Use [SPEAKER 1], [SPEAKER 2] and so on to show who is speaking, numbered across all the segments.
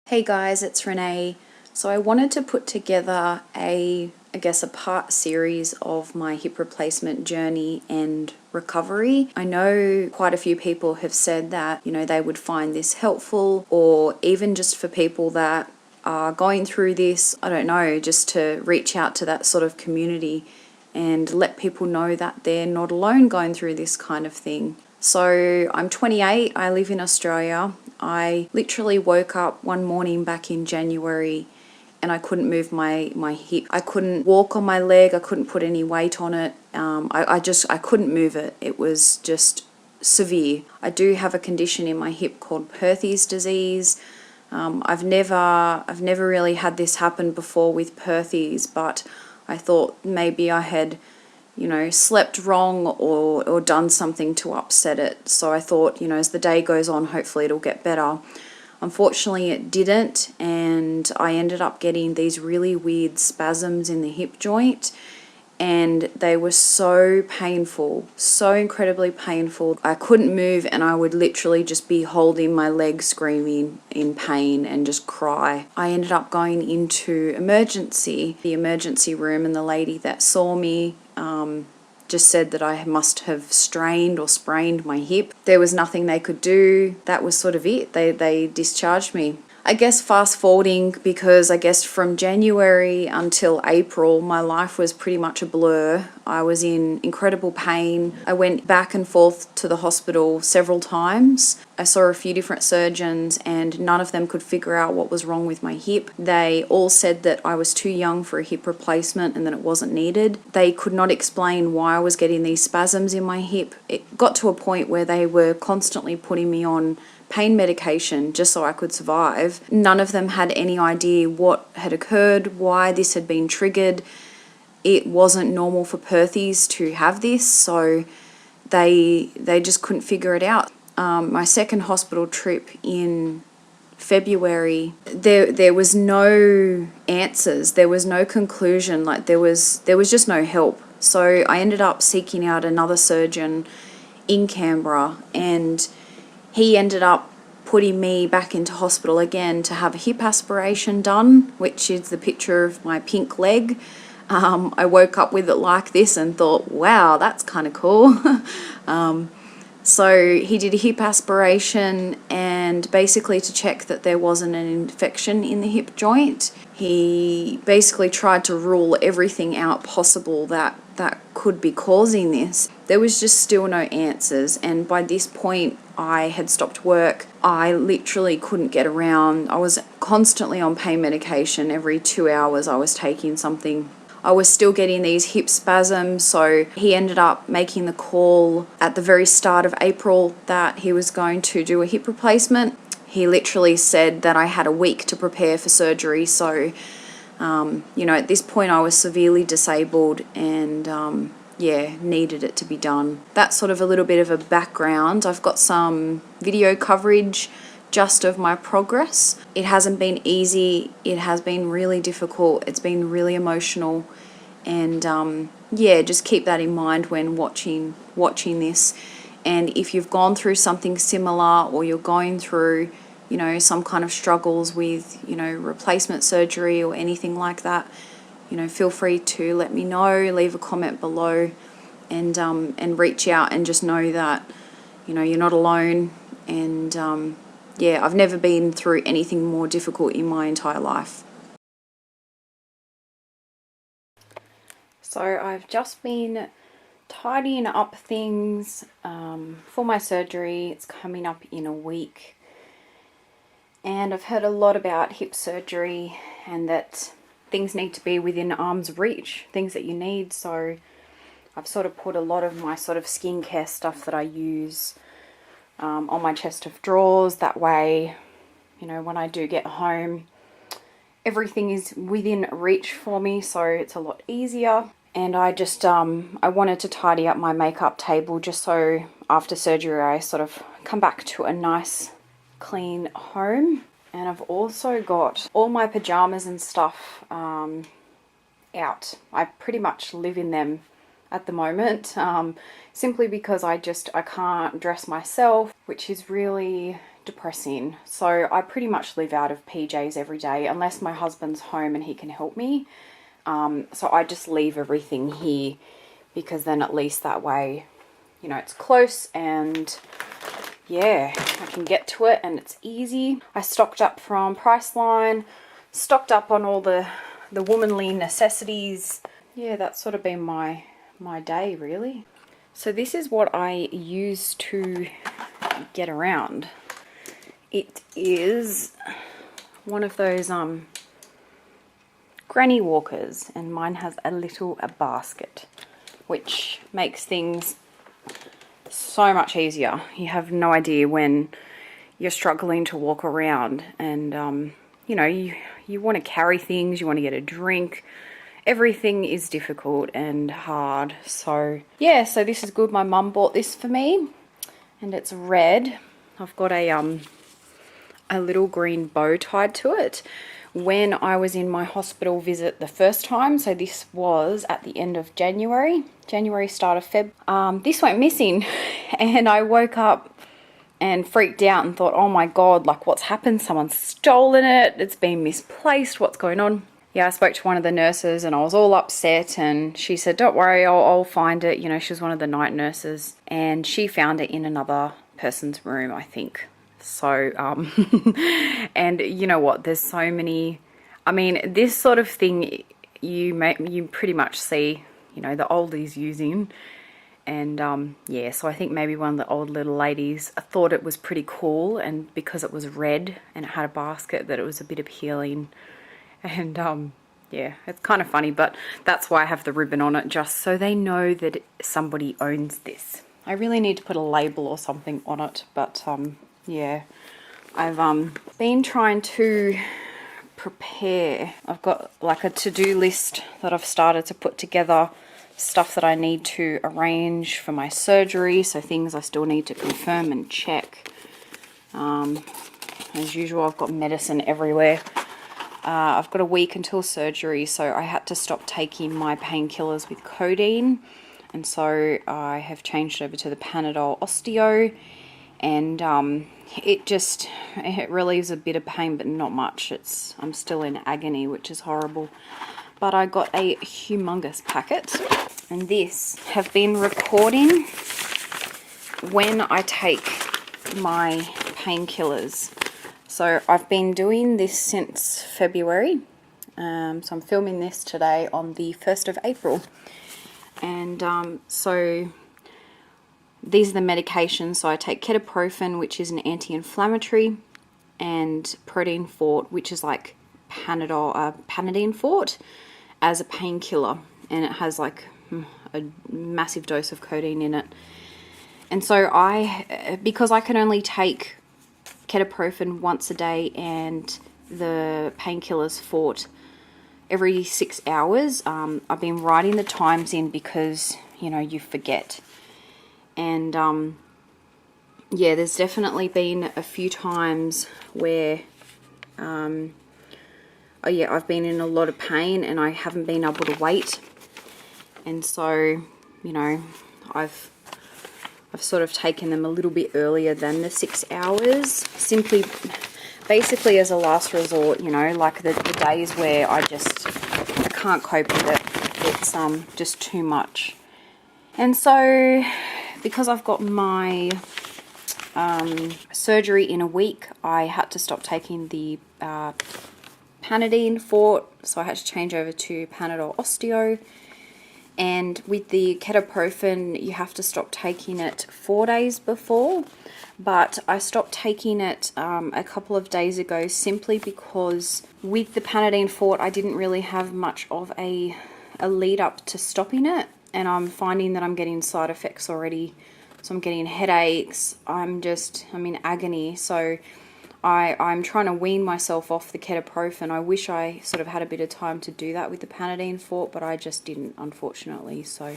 [SPEAKER 1] Hey guys, it's Renee. So I wanted to put together a part series of my hip replacement journey and recovery. I know quite a few people have said that, they would find this helpful, or even just for people that are going through this, I don't know, just to reach out to that sort of community and let people know that they're not alone going through this kind of thing. So I'm 28, I live in Australia. I literally woke up one morning back in January and I couldn't move my hip. I couldn't walk on my leg, I couldn't put any weight on it. I couldn't move it. It was just severe. I do have a condition in my hip called Perthes Disease. I've never really had this happen before with Perthes, but I thought maybe I had slept wrong or done something to upset it. So I thought, as the day goes on, hopefully it'll get better. Unfortunately, it didn't, and I ended up getting these really weird spasms in the hip joint, and they were so painful, so incredibly painful. I couldn't move, and I would literally just be holding my leg, screaming in pain and just cry. I ended up going into the emergency room, and the lady that saw me just said that I must have strained or sprained my hip. There was nothing they could do. That was sort of it. They discharged me. I guess fast forwarding, because I guess from January until April, my life was pretty much a blur. I was in incredible pain. I went back and forth to the hospital several times. I saw a few different surgeons and none of them could figure out what was wrong with my hip. They all said that I was too young for a hip replacement and that it wasn't needed. They could not explain why I was getting these spasms in my hip. It got to a point where they were constantly putting me on pain medication just so I could survive. None of them had any idea what had occurred, why this had been triggered. It wasn't normal for Perthes to have this, so they just couldn't figure it out. My second hospital trip in February, there was no answers, there was no conclusion, like there was just no help. So I ended up seeking out another surgeon in Canberra, and he ended up putting me back into hospital again to have a hip aspiration done, which is the picture of my pink leg. I woke up with it like this and thought, wow, that's kind of cool. So he did a hip aspiration, and basically to check that there wasn't an infection in the hip joint. He basically tried to rule everything out possible that could be causing this. There was just still no answers, and by this point I had stopped work. I literally couldn't get around. I was constantly on pain medication. Every 2 hours I was taking something. I was still getting these hip spasms, so he ended up making the call at the very start of April that he was going to do a hip replacement. He literally said that I had a week to prepare for surgery, so at this point I was severely disabled and needed it to be done. That's sort of a little bit of a background. I've got some video coverage just of my progress. It hasn't been easy. It has been really difficult. It's been really emotional, and just keep that in mind when watching this. And if you've gone through something similar, or you're going through some kind of struggles with replacement surgery or anything like that, feel free to let me know, leave a comment below, and reach out, and just know that you're not alone. And I've never been through anything more difficult in my entire life. So I've just been tidying up things for my surgery. It's coming up in a week, and I've heard a lot about hip surgery and that things need to be within arm's reach, things that you need. So I've sort of put a lot of my sort of skincare stuff that I use on my chest of drawers. That way, when I do get home, everything is within reach for me, so it's a lot easier. And I just, I wanted to tidy up my makeup table just so after surgery I sort of come back to a nice clean home. And I've also got all my pajamas and stuff out. I pretty much live in them at the moment, simply because I can't dress myself, which is really to press in. So I pretty much live out of PJs every day unless my husband's home and he can help me. So I just leave everything here because then at least that way, you know, it's close and yeah, I can get to it and it's easy. I stocked up from Priceline, stocked up on all the womanly necessities. Yeah, that's sort of been my day really. So this is what I use to get around. It is one of those granny walkers, and mine has a basket, which makes things so much easier. You have no idea when you're struggling to walk around and you know, you want to carry things, you want to get a drink. Everything is difficult and hard. So yeah, so this is good. My mum bought this for me and it's red. I've got a little green bow tied to it. When I was in my hospital visit the first time, so this was at the end of January, start of Feb, this went missing and I woke up and freaked out and thought, oh my God, like what's happened? Someone's stolen it. It's been misplaced. What's going on? Yeah, I spoke to one of the nurses and I was all upset and she said, don't worry, I'll find it. You know, she was one of the night nurses and she found it in another person's room, I think. So, and you know what, there's so many, I mean, this sort of thing you pretty much see, you know, the oldies using. And yeah, so I think maybe one of the old little ladies thought it was pretty cool, and because it was red and it had a basket, that it was a bit appealing. And yeah, it's kind of funny, but that's why I have the ribbon on it, just so they know that somebody owns this. I really need to put a label or something on it, but yeah, I've been trying to prepare. I've got like a to-do list that I've started to put together, stuff that I need to arrange for my surgery, so things I still need to confirm and check. As usual, I've got medicine everywhere. I've got a week until surgery, so I had to stop taking my painkillers with codeine, and so I have changed over to the Panadol Osteo, and it relieves a bit of pain, but not much. I'm still in agony, which is horrible. But I got a humongous packet, and this have been recording when I take my painkillers. So I've been doing this since February. So I'm filming this today on the 1st of April. And so these are the medications. So I take ketoprofen, which is an anti-inflammatory, and protein fort, which is like Panadine fort, as a painkiller, and it has like a massive dose of codeine in it. And so because I can only take ketoprofen once a day and the painkillers fort every 6 hours, I've been writing the times in because, you know, you forget. And yeah, there's definitely been a few times where oh yeah, I've been in a lot of pain and I haven't been able to wait. And so, you know, I've sort of taken them a little bit earlier than the 6 hours, basically as a last resort, you know, like the days where I can't cope with it. It's just too much. And so because I've got my surgery in a week, I had to stop taking the Panadine fort, so I had to change over to Panadol Osteo. And with the ketoprofen, you have to stop taking it 4 days before, but I stopped taking it a couple of days ago simply because with the Panadine fort I didn't really have much of a lead up to stopping it, and I'm finding that I'm getting side effects already. So I'm getting headaches, I'm in agony. So I'm trying to wean myself off the ketoprofen. I wish I sort of had a bit of time to do that with the Panadine fort, but I just didn't, unfortunately. So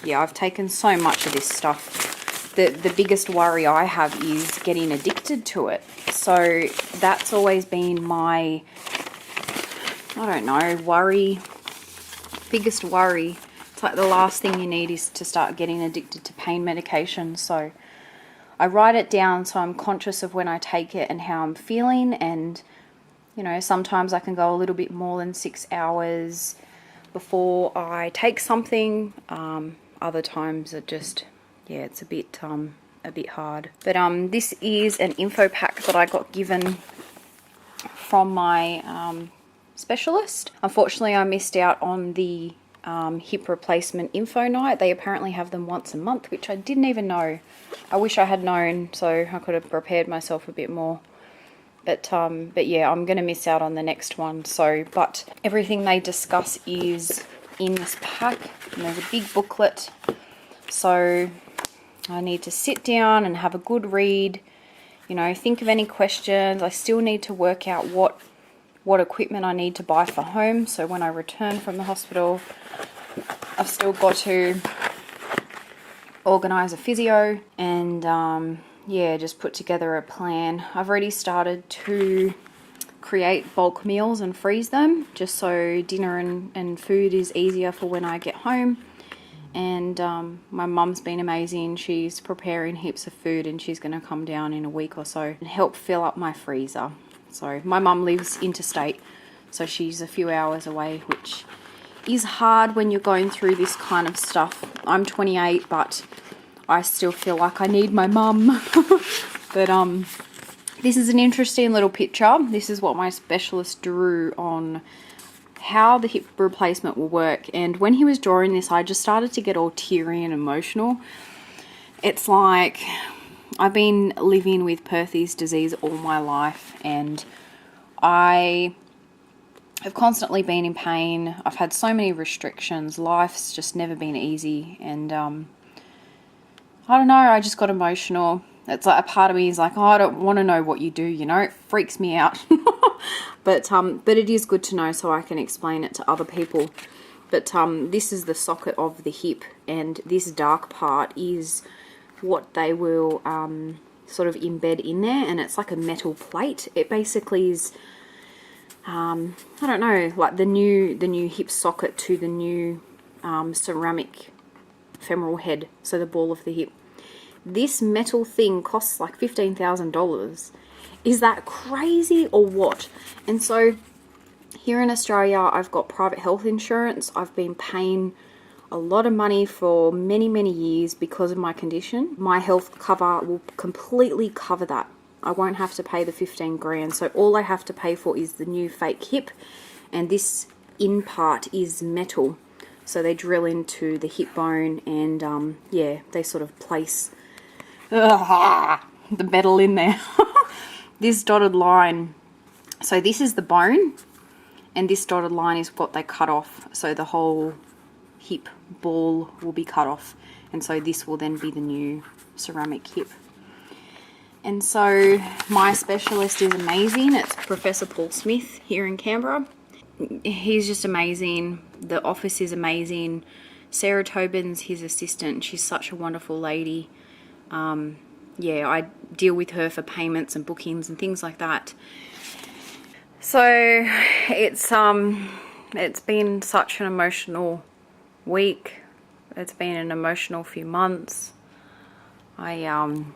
[SPEAKER 1] yeah, I've taken so much of this stuff. The biggest worry I have is getting addicted to it. So that's always been my, I don't know, biggest worry. It's like the last thing you need is to start getting addicted to pain medication. So I write it down so I'm conscious of when I take it and how I'm feeling. And, you know, sometimes I can go a little bit more than 6 hours before I take something. Other times it just, yeah, it's a bit hard. But this is an info pack that I got given from my specialist. Unfortunately, I missed out on the hip replacement info night. They apparently have them once a month, which I didn't even know. I wish I had known, so I could have prepared myself a bit more. But yeah, I'm going to miss out on the next one. So, but everything they discuss is in this pack, and there's a big booklet. So I need to sit down and have a good read, you know, think of any questions. I still need to work out what equipment I need to buy for home. So when I return from the hospital, I've still got to organise a physio and yeah, just put together a plan. I've already started to create bulk meals and freeze them, just so dinner and food is easier for when I get home. And my mum's been amazing. She's preparing heaps of food and she's going to come down in a week or so and help fill up my freezer. So my mum lives interstate, so she's a few hours away, which is hard when you're going through this kind of stuff. I'm 28, but I still feel like I need my mum. But this is an interesting little picture. This is what my specialist drew on how the hip replacement will work. And when he was drawing this, I just started to get all teary and emotional. It's like I've been living with Perthes disease all my life, and I have constantly been in pain. I've had so many restrictions. Life's just never been easy, and I don't know, I just got emotional. It's like a part of me is like, oh, I don't want to know what you do, you know, it freaks me out. But it is good to know so I can explain it to other people. But this is the socket of the hip, and this dark part is what they will sort of embed in there, and it's like a metal plate. It basically is, I don't know, like the new hip socket to the new ceramic femoral head, so the ball of the hip. This metal thing costs like $15,000. Is that crazy or what? And so here in Australia, I've got private health insurance. I've been paying a lot of money for many, many years because of my condition. My health cover will completely cover that. I won't have to pay the 15 grand. So all I have to pay for is the new fake hip, and this in part is metal. So they drill into the hip bone and yeah, they sort of place the metal in there. This dotted line, so this is the bone, and this dotted line is what they cut off. So the whole hip ball will be cut off, and so this will then be the new ceramic hip. And so my specialist is amazing. It's Professor Paul Smith here in Canberra. He's just amazing. The office is amazing. Sarah Tobin's his assistant. She's such a wonderful lady. Yeah, I deal with her for payments and bookings and things like that. So it's been such an emotional week. It's been an emotional few months. Yeah, I'm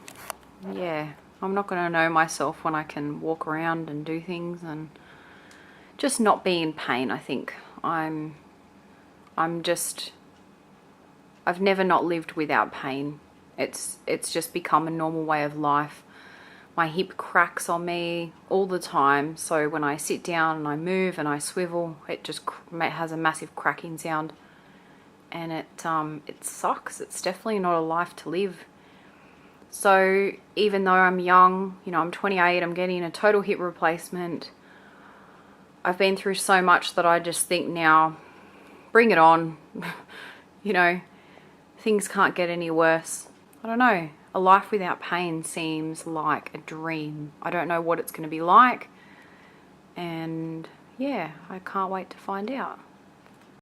[SPEAKER 1] not going to know myself when I can walk around and do things and just not be in pain. I think I've never not lived without pain. It's just become a normal way of life. My hip cracks on me all the time, so when I sit down and I move and I swivel, it just has a massive cracking sound, and it sucks. It's definitely not a life to live. So even though I'm young, you know, I'm 28, I'm getting a total hip replacement. I've been through so much that I just think now, bring it on. You know, things can't get any worse. I don't know. A life without pain seems like a dream. I don't know what it's going to be like. And yeah, I can't wait to find out.